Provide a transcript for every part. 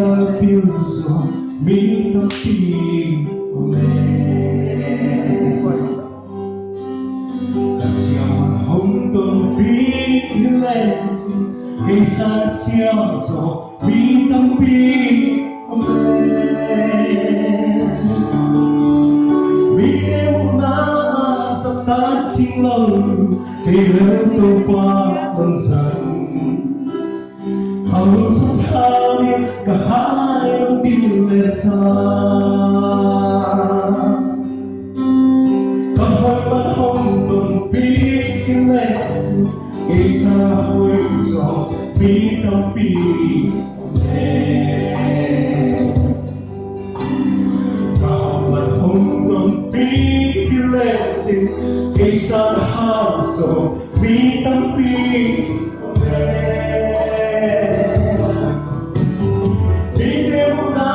sa piuso minapili Kasiyang hongtong pinilenti Kaysa siyaso minapili Bigyan mo na sa touching love Kailan ito pa bansan Ang sa kami kahayang dilesa Kapag panahon itong pigilesi Isa huwag pinapili Isa hauso bitampi Bigyan mo na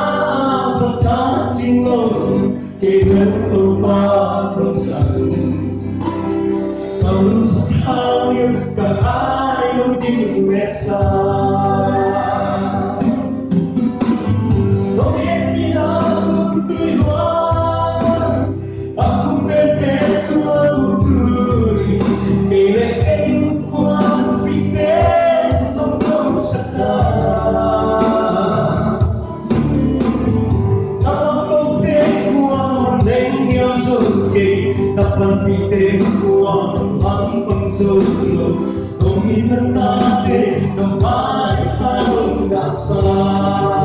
sa touching love Kailan ito papansan Ang sa kami kahayang dinesa Napanpitin ko ang pangsulong Kung hinanapin ng may halong dasal